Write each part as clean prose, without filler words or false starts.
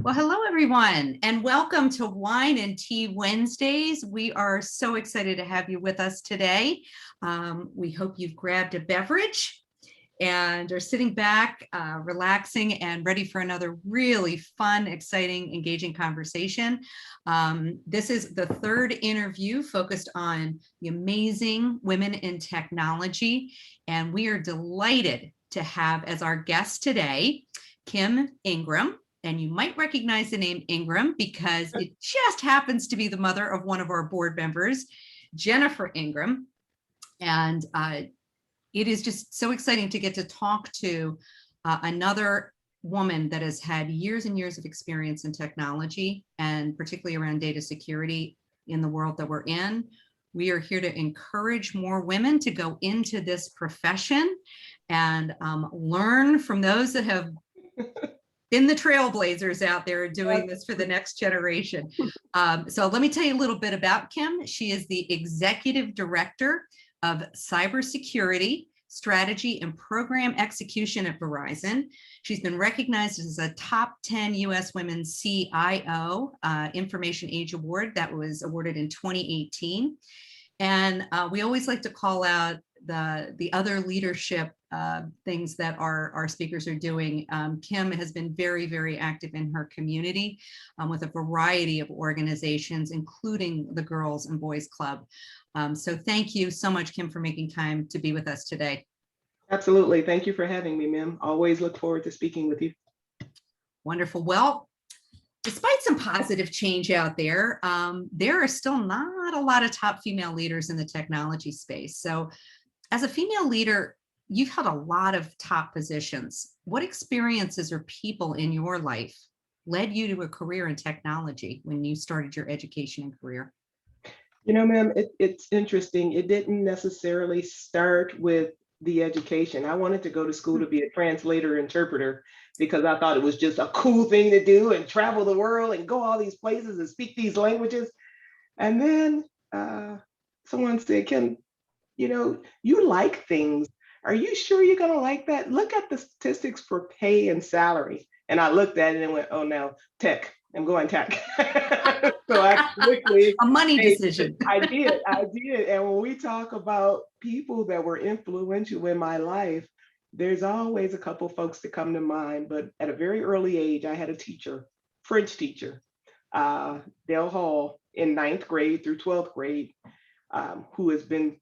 Well, hello, everyone, and welcome to Wine and Tea Wednesdays. We are so excited to have you with us today. We hope you've grabbed a beverage and are sitting back, relaxing, and ready for another really fun, exciting, engaging conversation. This is the third interview focused on the amazing women in technology, and we are delighted to have as our guest today, Kim Ingram. And you might recognize the name Ingram because it just happens to be the mother of one of our board members, Jennifer Ingram. And it is just so exciting to get to talk to another woman that has had years and years of experience in technology, and particularly around data security in the world that we're in. We are here to encourage more women to go into this profession and learn from those that have been the trailblazers out there doing this for the next generation. So let me tell you a little bit about Kim. She is the Executive Director of Cybersecurity, Strategy, and Program Execution at Verizon. She's been recognized as a top 10 US Women CIO Information Age Award that was awarded in 2018. And we always like to call out the other leadership things that our speakers are doing. Kim has been very, very active in her community with a variety of organizations, including the Girls and Boys Club. So thank you so much, Kim, for making time to be with us today. Absolutely. Thank you for having me, ma'am. Always look forward to speaking with you. Wonderful. Well, despite some positive change out there, there are still not a lot of top female leaders in the technology space. So as a female leader, you've held a lot of top positions. What experiences or people in your life led you to a career in technology when you started your education and career? You know, ma'am, it's interesting. It didn't necessarily start with the education. I wanted to go to school to be a translator interpreter because I thought it was just a cool thing to do and travel the world and go all these places and speak these languages. And then someone said, Kim, you like things. Are you sure you're going to like that? Look at the statistics for pay and salary. And I looked at it and went, oh no, tech. I'm going tech. So I quickly a money decision. I did. And when we talk about people that were influential in my life, there's always a couple folks that come to mind. But at a very early age, I had a teacher, French teacher, Dale Hall, in 9th grade through 12th grade, who has been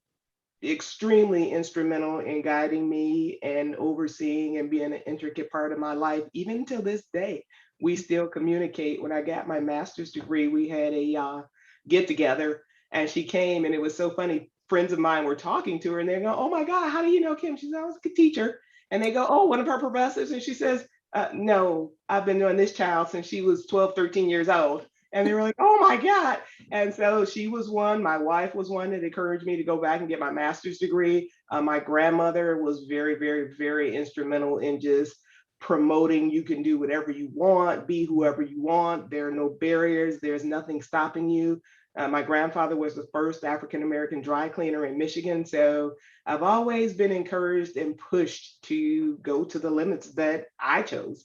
extremely instrumental in guiding me and overseeing and being an intricate part of my life. Even to this day, we still communicate. When I got my master's degree, we had a get together and she came, and it was so funny. Friends of mine were talking to her and they go, oh my God, how do you know Kim? She said, I was a teacher. And they go, oh, one of her professors. And she says, no, I've been knowing this child since she was 12, 13 years old. And they were like, oh my God. And so she was one. My wife was one that encouraged me to go back and get my master's degree. My grandmother was very, very, very instrumental in just promoting you can do whatever you want, be whoever you want. There are no barriers. There's nothing stopping you. My grandfather was the first African-American dry cleaner in Michigan. So I've always been encouraged and pushed to go to the limits that I chose.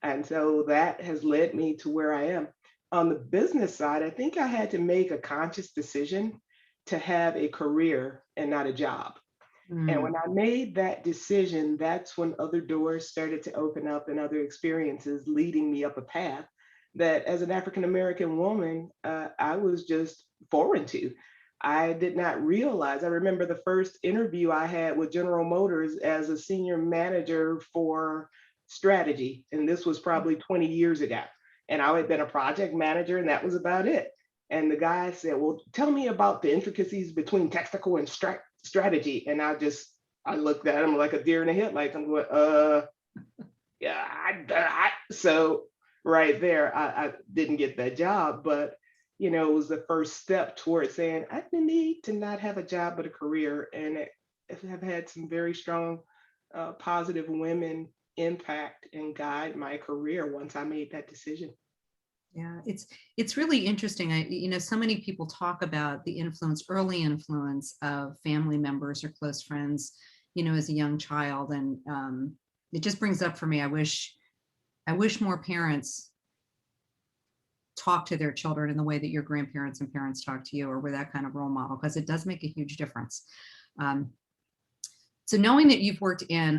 And so that has led me to where I am. On the business side, I think I had to make a conscious decision to have a career and not a job. And when I made that decision, that's when other doors started to open up and other experiences leading me up a path that as an African-American woman, I was just foreign to. I did not realize. I remember the first interview I had with General Motors as a senior manager for strategy. And this was probably 20 years ago. And I had been a project manager, and that was about it. And the guy said, well, tell me about the intricacies between tactical and strategy. And I looked at him like a deer in the headlights. I'm going, yeah. So right there, I didn't get that job, but it was the first step towards saying I need to not have a job but a career. And I've had some very strong, positive women impact and guide my career once I made that decision. Yeah, it's really interesting. So many people talk about the early influence of family members or close friends, as a young child, and it just brings up for me. I wish more parents talk to their children in the way that your grandparents and parents talk to you, or with that kind of role model, because it does make a huge difference. So knowing that you've worked in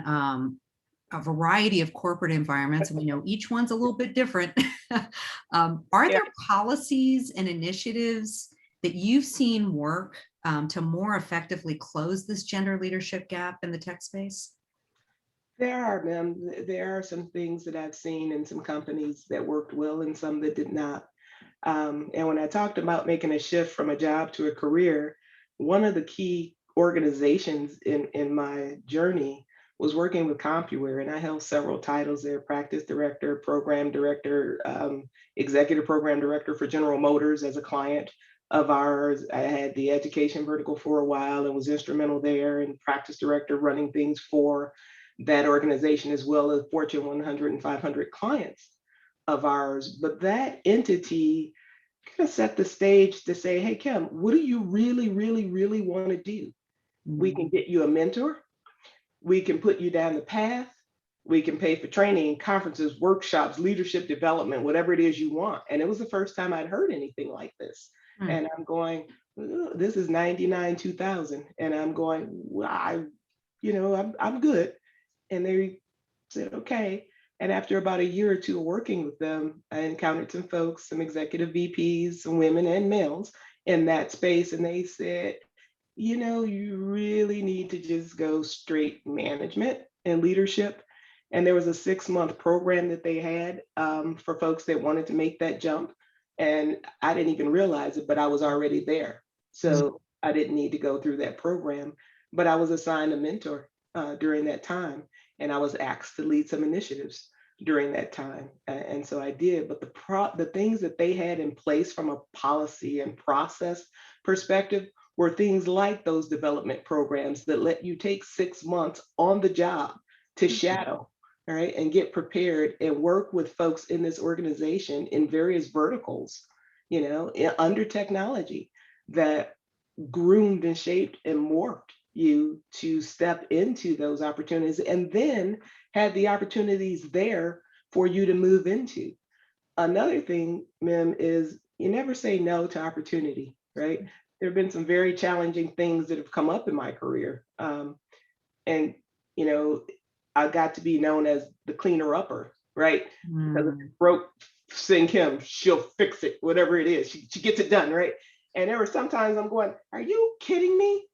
a variety of corporate environments, and we know each one's a little bit different, are Yeah. there policies and initiatives that you've seen work to more effectively close this gender leadership gap in the tech space? There are, ma'am. There are some things that I've seen in some companies that worked well and some that did not. And when I talked about making a shift from a job to a career, one of the key organizations in my journey was working with CompuWare, and I held several titles there: practice director, program director, executive program director for General Motors as a client of ours. I had the education vertical for a while and was instrumental there, and practice director running things for that organization, as well as Fortune 100 and 500 clients of ours. But that entity kind of set the stage to say, hey, Kim, what do you really, really, really want to do? We can get you a mentor. We can put you down the path. We can pay for training, conferences, workshops, leadership development, whatever it is you want. And it was the first time I'd heard anything like this. And I'm going, this is 99, 2000. And I'm going, well, I'm good. And they said, okay. And after about a year or two of working with them, I encountered some folks, some executive VPs, some women and males in that space. And they said, you really need to just go straight management and leadership. And there was a 6-month program that they had for folks that wanted to make that jump. And I didn't even realize it, but I was already there. So I didn't need to go through that program, but I was assigned a mentor during that time. And I was asked to lead some initiatives during that time. And so I did, but the things that they had in place from a policy and process perspective were things like those development programs that let you take 6 months on the job to shadow, right, and get prepared and work with folks in this organization in various verticals, under technology that groomed and shaped and morphed you to step into those opportunities, and then had the opportunities there for you to move into. Another thing, Mim, is you never say no to opportunity, right? There have been some very challenging things that have come up in my career. And, I got to be known as the cleaner upper, right? Because if it broke, sing Kim, she'll fix it, whatever it is. She gets it done, right? And there were sometimes I'm going, are you kidding me?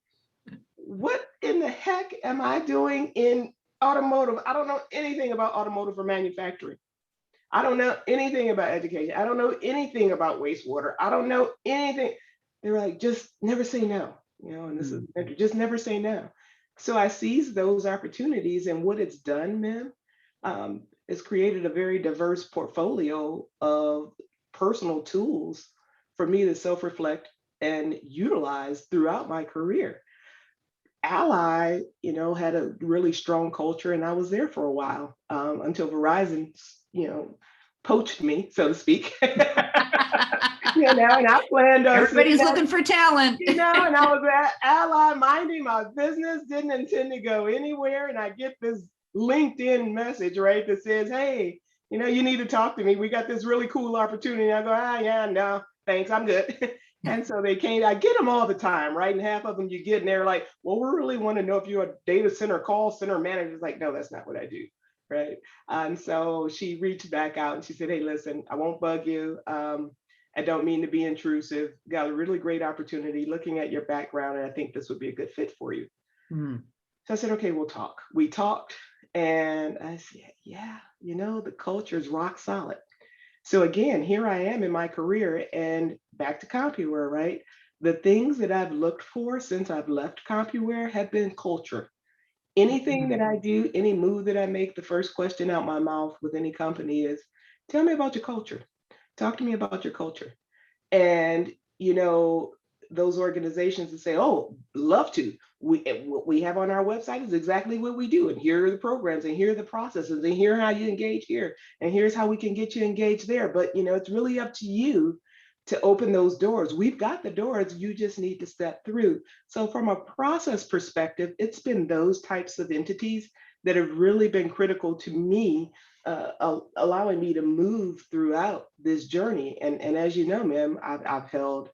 What in the heck am I doing in automotive? I don't know anything about automotive or manufacturing. I don't know anything about education. I don't know anything about wastewater. I don't know anything. They were like, just never say no, and this is just never say no. So I seized those opportunities, and what it's done, Mim, it's created a very diverse portfolio of personal tools for me to self-reflect and utilize throughout my career. Ally, had a really strong culture, and I was there for a while until Verizon, poached me, so to speak. And I planned on Everybody's looking for talent. and I was at Ally minding my business, didn't intend to go anywhere. And I get this LinkedIn message, right, that says, hey, you need to talk to me. We got this really cool opportunity. And I go, yeah, no, thanks, I'm good. And so they came, I get them all the time, right? And half of them you get, and they're like, well, we really want to know if you're a data center call center manager. It's like, no, that's not what I do. Right. And so she reached back out and she said, hey, listen, I won't bug you. I don't mean to be intrusive. Got a really great opportunity looking at your background, and I think this would be a good fit for you. So I said, okay, we'll talk. We talked, and I said, yeah, the culture is rock solid. So again, here I am in my career, and back to CompuWare, right? The things that I've looked for since I've left CompuWare have been culture. Anything that I do, any move that I make, the first question out my mouth with any company is, tell me about your culture. Talk to me about your culture. And, those organizations that say, oh, love to. What we have on our website is exactly what we do. And here are the programs, and here are the processes, and here how you engage here. And here's how we can get you engaged there. But, it's really up to you to open those doors. We've got the doors, you just need to step through. So from a process perspective, it's been those types of entities that have really been critical to me allowing me to move throughout this journey. And as you know, ma'am, I've held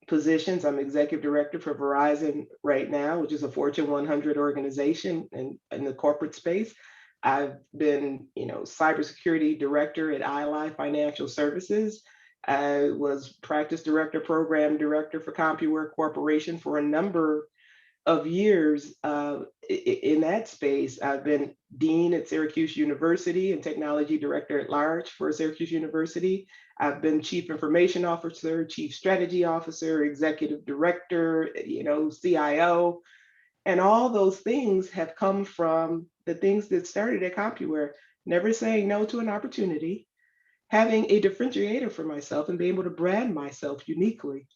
positions. I'm executive director for Verizon right now, which is a Fortune 100 organization in the corporate space. I've been, cybersecurity director at ILI Financial Services. I was practice director, program director for CompuWare Corporation for a number of years in that space. I've been dean at Syracuse University and technology director at large for Syracuse University. I've been chief information officer, chief strategy officer, executive director, CIO, and all those things have come from the things that started at CompuWare. Never saying no to an opportunity, having a differentiator for myself and being able to brand myself uniquely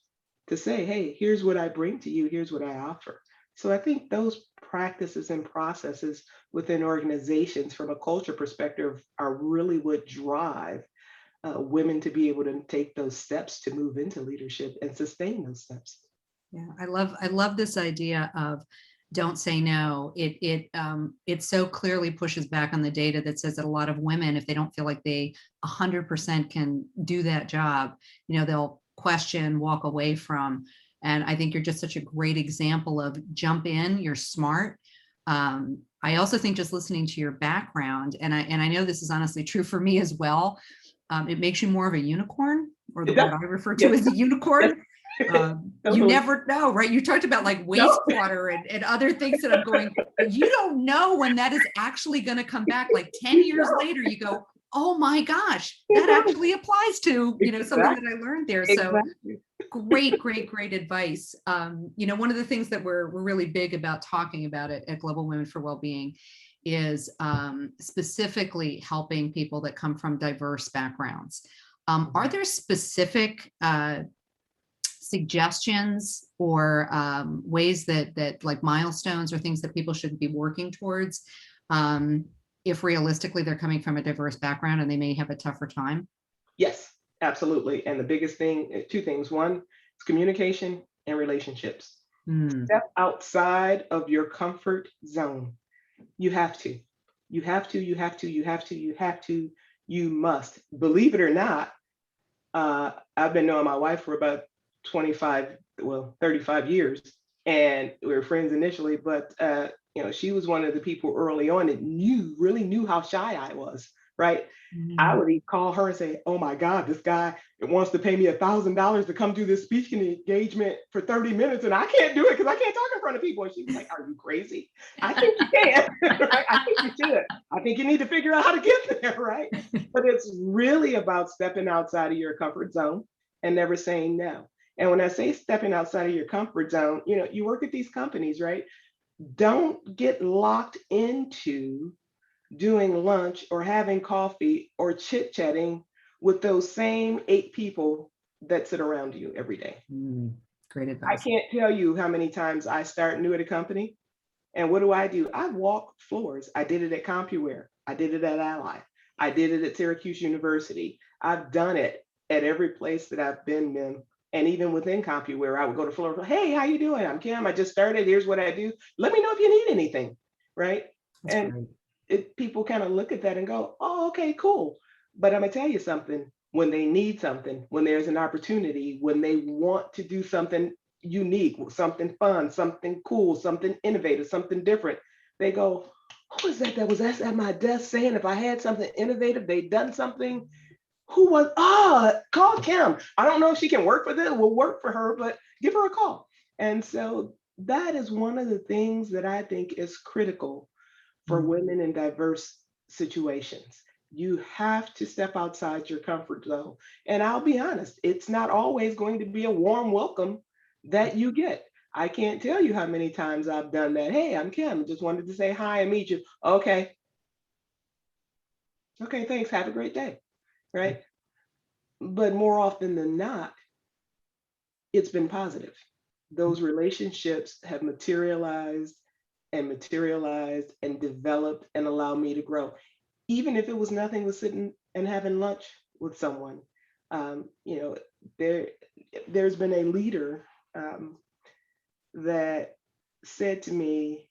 to say, hey, here's what I bring to you, here's what I offer. So I think those practices and processes within organizations from a culture perspective are really what drive women to be able to take those steps to move into leadership and sustain those steps. Yeah, I love this idea of don't say no. It so clearly pushes back on the data that says that a lot of women, if they don't feel like they 100% can do that job, they'll question, walk away from. And I think you're just such a great example of jump in, you're smart. I also think just listening to your background, and I know this is honestly true for me as well, it makes you more of a unicorn, or the word I refer to Yes. as a unicorn. You never know, right? You talked about like wastewater and other things that I'm going, you don't know when that is actually going to come back. Like 10 years later, you go, oh my gosh, that actually applies to, something that I learned there. So great advice. One of the things that we're really big about talking about at Global Women for Wellbeing is specifically helping people that come from diverse backgrounds. Are there specific suggestions or ways that like milestones or things that people should be working towards if realistically they're coming from a diverse background and they may have a tougher time? Yes, absolutely. And the biggest thing, two things. One is communication and relationships. Step outside of your comfort zone. You have to. You have to, you have to, you have to, you have to, you must. Believe it or not, I've been knowing my wife for about 35 years, and we were friends initially, but she was one of the people early on that really knew how shy I was, right? I would call her and say, oh my God, this guy wants to pay me $1,000 to come do this speaking engagement for 30 minutes, and I can't do it because I can't talk in front of people. And she was like, are you crazy? I think you can, right? I think you should. I think you need to figure out how to get there, right? But it's really about stepping outside of your comfort zone and never saying no. And when I say stepping outside of your comfort zone, you work at these companies, right? Don't get locked into doing lunch or having coffee or chit chatting with those same 8 people that sit around you every day. Great I advice. can't tell you how many times I start new at a company. And what do? I walk floors. I did it at CompuWare. I did it at Ally. I did it at Syracuse University. I've done it at every place that I've been in. And even within CompuWare, I would go to floor. Hey, how you doing? I'm Kim. I just started. Here's what I do. Let me know if you need anything. Right. That's And great. people kind of look at that and go, oh, okay, cool. But I'm gonna tell you something, when they need something, when there's an opportunity, when they want to do something unique, something fun, something cool, something innovative, something different, they go, who is that was at my desk saying if I had something innovative, they'd done something? Who was, call Kim. I don't know if she can work for them, will work for her, but give her a call. And so that is one of the things that I think is critical for women in diverse situations. You have to step outside your comfort zone. And I'll be honest, it's not always going to be a warm welcome that you get. I can't tell you how many times I've done that. Hey, I'm Kim. Just wanted to say hi and meet you. Okay. Okay, thanks. Have a great day. Right. But more often than not, it's been positive. Those relationships have materialized and developed and allowed me to grow. Even if it was nothing with sitting and having lunch with someone. Um, you know, there there's been a leader that said to me,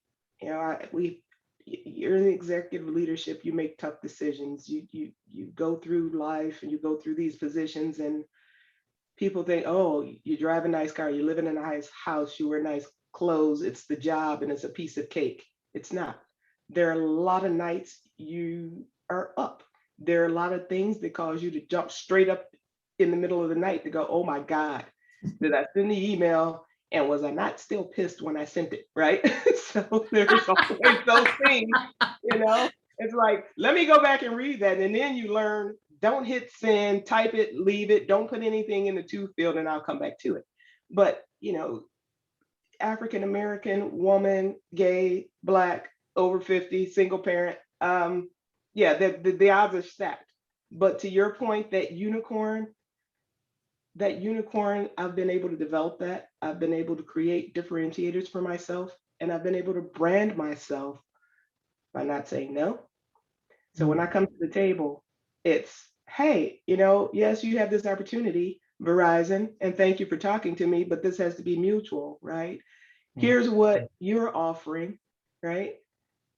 we you're in executive leadership, you make tough decisions. You go through life and you go through these positions, and people think, oh, you drive a nice car, you live in a nice house, you wear nice clothes, it's the job and it's a piece of cake. It's not. There are a lot of nights you are up. There are a lot of things that cause you to jump straight up in the middle of the night to go, oh my God, did I send the email? And was I not still pissed when I sent it? Right. So there's always those things, you know. It's like, let me go back and read that. And then you learn, don't hit send, type it, leave it, don't put anything in the to field, and I'll come back to it. But, African American, woman, gay, Black, over 50, single parent, yeah, the odds are stacked. But to your point, that unicorn, I've been able to develop that. I've been able to create differentiators for myself, and I've been able to brand myself by not saying no. So when I come to the table, it's, hey, yes, you have this opportunity, Verizon, and thank you for talking to me, but this has to be mutual, right? Here's what you're offering, right?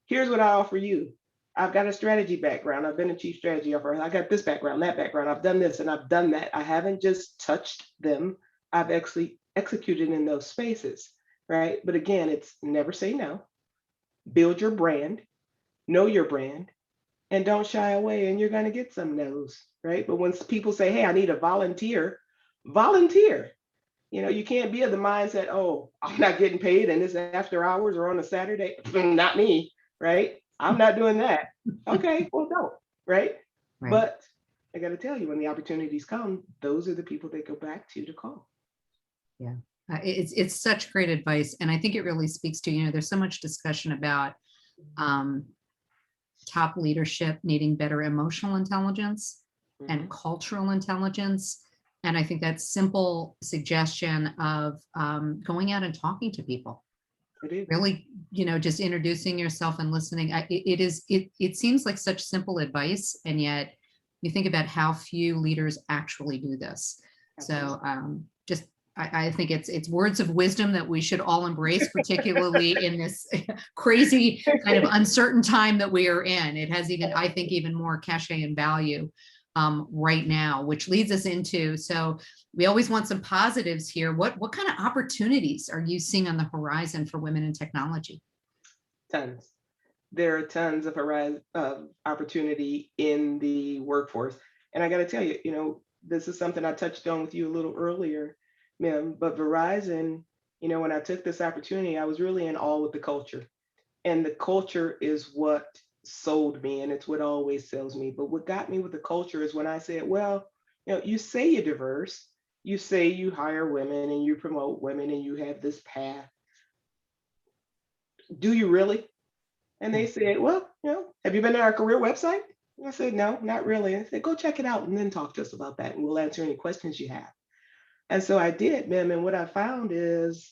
Here's what I offer you. I've got a strategy background. I've been a chief strategy officer. I got this background, that background. I've done this and I've done that. I haven't just touched them. I've actually executed in those spaces, right? But again, it's never say no. Build your brand, know your brand, and don't shy away, and you're going to get some no's, right? But when people say, hey, I need a volunteer, volunteer. You can't be of the mindset, oh, I'm not getting paid and it's after hours or on a Saturday. Not me, right? I'm not doing that. Okay, well, don't, right? Right. But I got to tell you, when the opportunities come, those are the people they go back to call. Yeah. It's such great advice. And I think it really speaks to, there's so much discussion about top leadership needing better emotional intelligence and cultural intelligence. And I think that simple suggestion of going out and talking to people, really, just introducing yourself and listening. It seems like such simple advice, and yet you think about how few leaders actually do this. So just I think it's words of wisdom that we should all embrace, particularly in this crazy kind of uncertain time that we are in. It has I think, even more cachet and value right now, which leads us into, so we always want some positives here. What kind of opportunities are you seeing on the horizon for women in technology? Tons. There are tons of opportunity in the workforce. And I got to tell you, this is something I touched on with you a little earlier, ma'am, but Verizon, when I took this opportunity, I was really in awe with the culture. And the culture is what sold me, and it's what always sells me. But what got me with the culture is when I said, well, you say you're diverse, you say you hire women and you promote women and you have this path. Do you really? And they said, well, have you been to our career website? And I said, no, not really. And I said, go check it out and then talk to us about that, and we'll answer any questions you have. And so I did, ma'am. And what I found is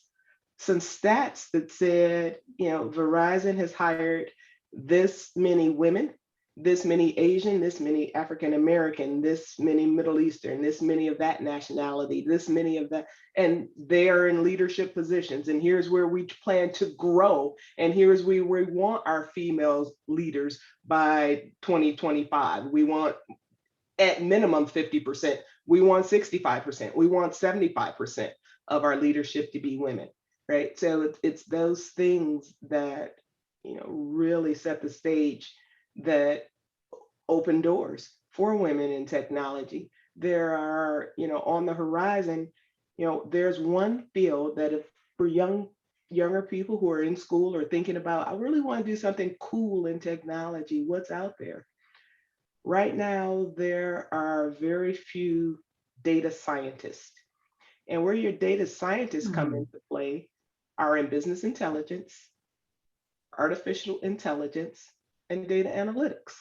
some stats that said, Verizon has hired this many women, this many Asian, this many African American, this many Middle Eastern, this many of that nationality, this many of that, and they are in leadership positions. And here's where we plan to grow. And here's where we want our female leaders by 2025. We want at minimum 50%. We want 65%. We want 75% of our leadership to be women, right? So it's those things that, really set the stage, that open doors for women in technology. There are, on the horizon, there's one field that, if for younger people who are in school or thinking about, I really want to do something cool in technology, what's out there? Right now, there are very few data scientists. And where your data scientists come into play are in business intelligence, artificial intelligence, and data analytics.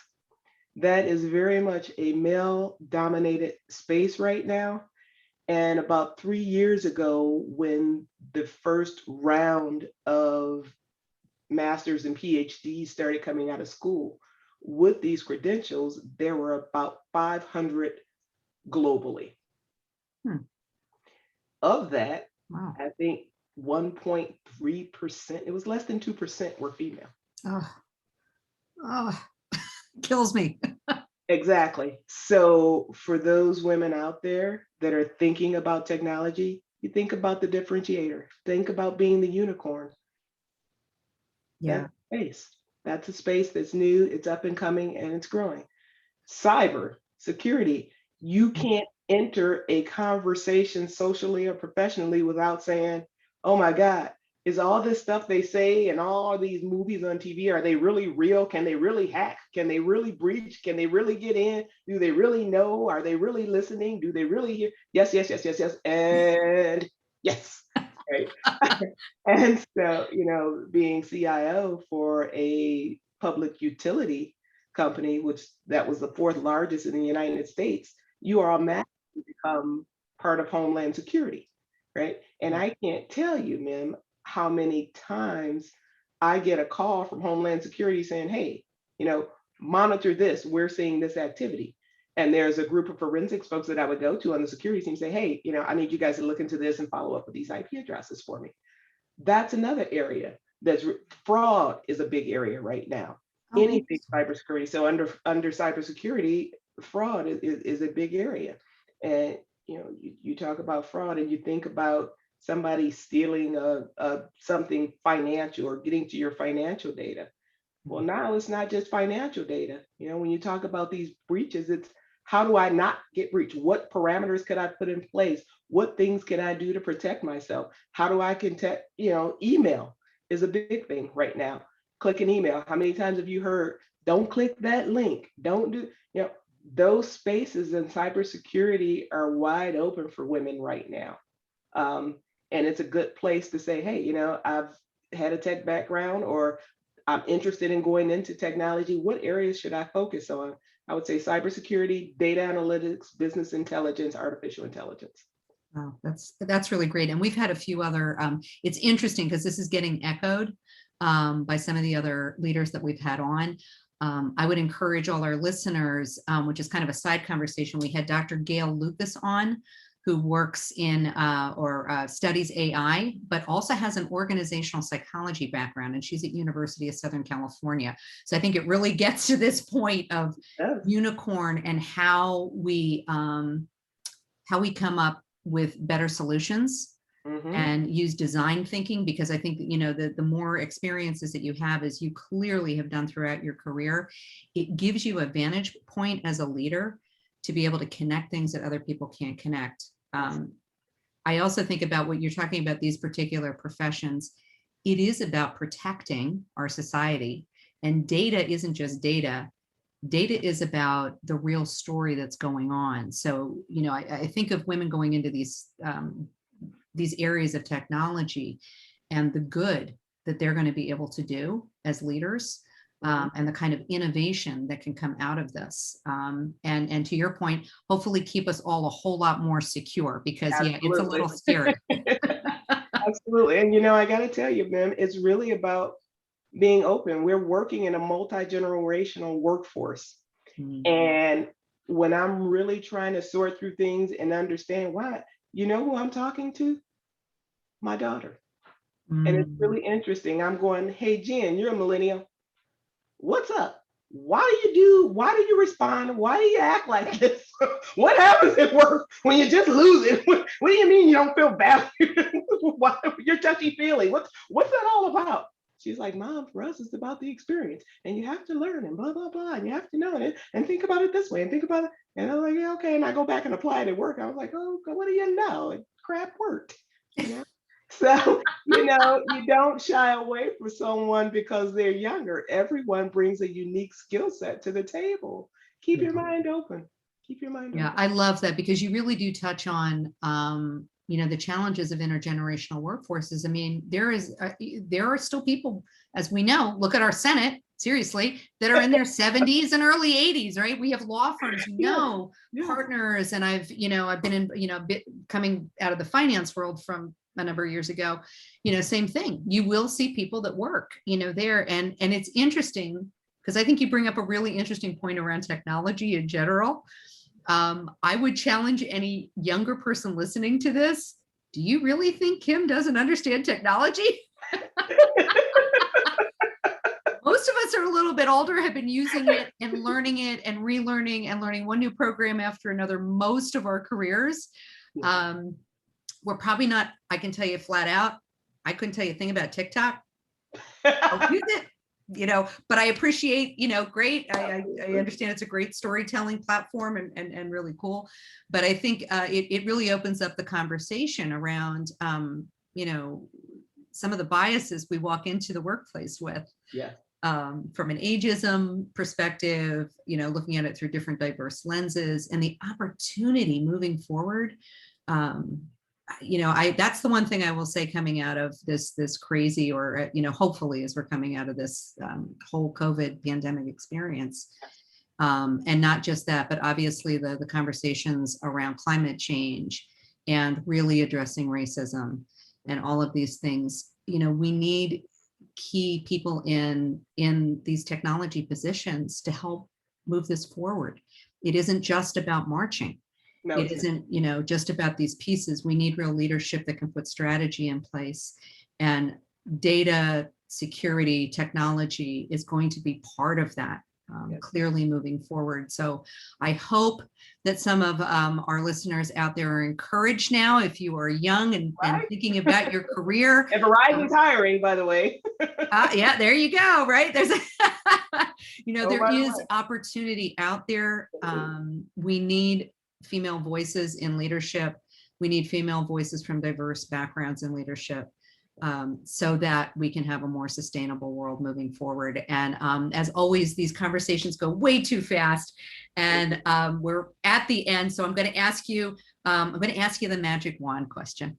That is very much a male-dominated space right now. And about 3 years ago, when the first round of masters and PhDs started coming out of school with these credentials, there were about 500 globally. Of that, Wow. I think 1.3%, it was less than 2% were female. Oh. Oh, kills me. Exactly. So for those women out there that are thinking about technology, you think about the differentiator. Think about being the unicorn. Yeah. That's space. That's a space that's new, it's up and coming, and it's growing. Cyber security, you can't enter a conversation socially or professionally without saying, oh my God, is all this stuff they say and all these movies on TV, are they really real? Can they really hack? Can they really breach? Can they really get in? Do they really know? Are they really listening? Do they really hear? Yes, yes, yes, yes, yes. And yes. Right. And so, being CIO for a public utility company, which that was the fourth largest in the United States, you are automatically become part of Homeland Security, right? And I can't tell you, Mim, how many times I get a call from Homeland Security saying, hey, you know, monitor this, we're seeing this activity. And there's a group of forensics folks that I would go to on the security team, say, hey, I need you guys to look into this and follow up with these IP addresses for me. That's another area. That's fraud is a big area right now. Oh, Anything interesting. cybersecurity. So under cybersecurity, fraud is a big area. And you talk about fraud and you think about somebody stealing something financial or getting to your financial data. Well, now it's not just financial data. When you talk about these breaches, it's how do I not get breached? What parameters could I put in place? What things can I do to protect myself? How do I contact, email is a big thing right now. Click an email. How many times have you heard, don't click that link? Don't do, those spaces in cybersecurity are wide open for women right now. Um, and it's a good place to say, hey, I've had a tech background or I'm interested in going into technology. What areas should I focus on? I would say cybersecurity, data analytics, business intelligence, artificial intelligence. Oh, that's really great. And we've had a few other, it's interesting because this is getting echoed by some of the other leaders that we've had on. I would encourage all our listeners, which is kind of a side conversation. We had Dr. Gail Lucas on, who works in or studies AI, but also has an organizational psychology background, and she's at University of Southern California. So I think it really gets to this point of unicorn and how we come up with better solutions and use design thinking, because I think that the more experiences that you have, as you clearly have done throughout your career, it gives you a vantage point as a leader to be able to connect things that other people can't connect. I also think about what you're talking about, these particular professions. It is about protecting our society, and data isn't just data. Data is about the real story that's going on. So, I think of women going into these areas of technology and the good that they're going to be able to do as leaders, and the kind of innovation that can come out of this. And to your point, hopefully keep us all a whole lot more secure, because it's a little scary. Absolutely. And I got to tell you, man, it's really about being open. We're working in a multi-generational workforce. And when I'm really trying to sort through things and understand why, who I'm talking to? My daughter. And it's really interesting. I'm going, hey, Jen, you're a millennial. What's up? Why do you respond? Why do you act like this? What happens at work when you just lose it? What do you mean you don't feel valued? You're touchy feely. What's that all about? She's like, Mom, for us, it's about the experience. And you have to learn and blah, blah, blah. And you have to know it and think about it this way and think about it. And I was like, yeah, okay. And I go back and apply it at work. I was like, oh, what do you know? Crap worked. So, you don't shy away from someone because they're younger. Everyone brings a unique skill set to the table. Keep your mind open. Keep your mind Yeah, open. I love that, because you really do touch on, the challenges of intergenerational workforces. I mean, there are still people, as we know, look at our Senate, seriously, that are in their 70s and early 80s, right? We have law firms, partners, and I've been in, a bit coming out of the finance world from a number of years ago, same thing. You will see people that work, there. And it's interesting, because I think you bring up a really interesting point around technology in general. I would challenge any younger person listening to this. Do you really think Kim doesn't understand technology? most of us are a little bit older, have been using it and learning it and relearning and learning one new program after another most of our careers. We're probably not, I can tell you flat out, I couldn't tell you a thing about TikTok. I'll use it, but I appreciate, great. I understand it's a great storytelling platform and really cool. But I think it really opens up the conversation around, some of the biases we walk into the workplace with. Yeah. From an ageism perspective, looking at it through different diverse lenses and the opportunity moving forward. That's the one thing I will say coming out of this crazy, or, hopefully as we're coming out of this whole COVID pandemic experience. And not just that, but obviously the conversations around climate change and really addressing racism and all of these things. We need key people in these technology positions to help move this forward. It isn't just about marching. No, it isn't, just about these pieces. We need real leadership that can put strategy in place, and data security technology is going to be part of that. Yes. Clearly moving forward. So I hope that some of our listeners out there are encouraged now, if you are young and thinking about your career. And Verizon's hiring, by the way. Yeah, there you go. Right. There's, there is opportunity out there. We need female voices in leadership. We need female voices from diverse backgrounds in leadership. So that we can have a more sustainable world moving forward. And as always, these conversations go way too fast, and we're at the end. So I'm going to ask you the magic wand question.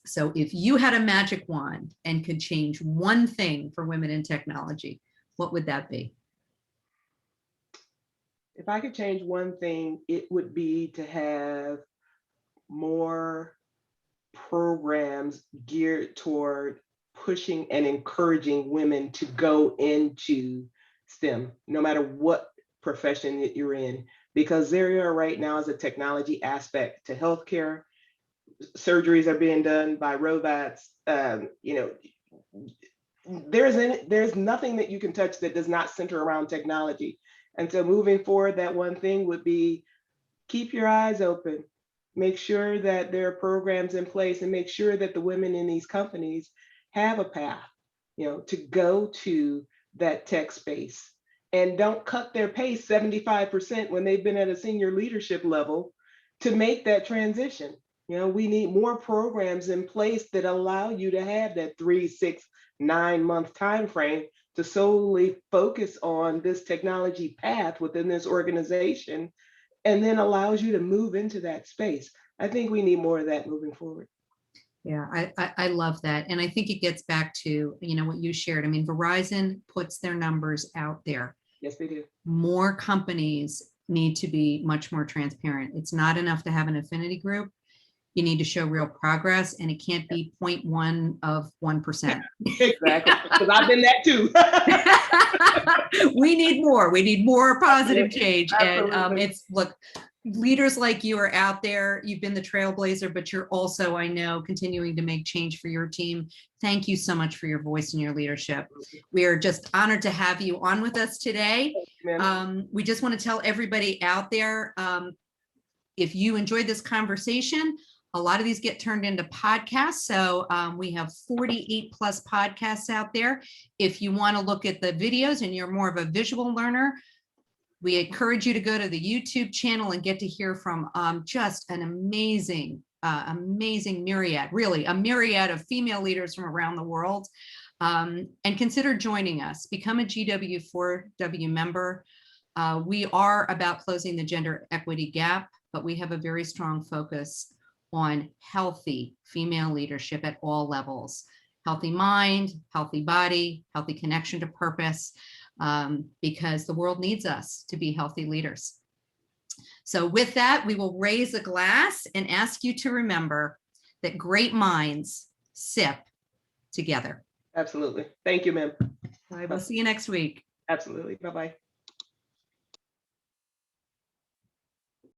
So if you had a magic wand and could change one thing for women in technology, what would that be? If I could change one thing, it would be to have more programs geared toward pushing and encouraging women to go into STEM, no matter what profession that you're in, because there are right now is a technology aspect to healthcare. Surgeries are being done by robots. There's nothing that you can touch that does not center around technology. And so moving forward, that one thing would be keep your eyes open. Make sure that there are programs in place, and make sure that the women in these companies have a path, to go to that tech space, and don't cut their pace 75% when they've been at a senior leadership level to make that transition. We need more programs in place that allow you to have that 3, 6, 9 month time frame to solely focus on this technology path within this organization, and then allows you to move into that space. I think we need more of that moving forward. Yeah, I love that. And I think it gets back to, what you shared. I mean, Verizon puts their numbers out there. Yes, they do. More companies need to be much more transparent. It's not enough to have an affinity group. You need to show real progress, and it can't be 0.1 of 1%. Exactly, because I've been that too. We need more. We need more positive change. Absolutely. And look, leaders like you are out there. You've been the trailblazer, but you're also, I know, continuing to make change for your team. Thank you so much for your voice and your leadership. We are just honored to have you on with us today. We just want to tell everybody out there, if you enjoyed this conversation, a lot of these get turned into podcasts. So we have 48 plus podcasts out there. If you want to look at the videos and you're more of a visual learner, we encourage you to go to the YouTube channel and get to hear from just an amazing myriad, really a myriad of female leaders from around the world. And consider joining us. Become a GW4W member. We are about closing the gender equity gap, but we have a very strong focus on healthy female leadership at all levels. Healthy mind, healthy body, healthy connection to purpose, because the world needs us to be healthy leaders. So with that, we will raise a glass and ask you to remember that great minds sip together. Absolutely. Thank you, ma'am. I will see you next week. Absolutely. Bye-bye.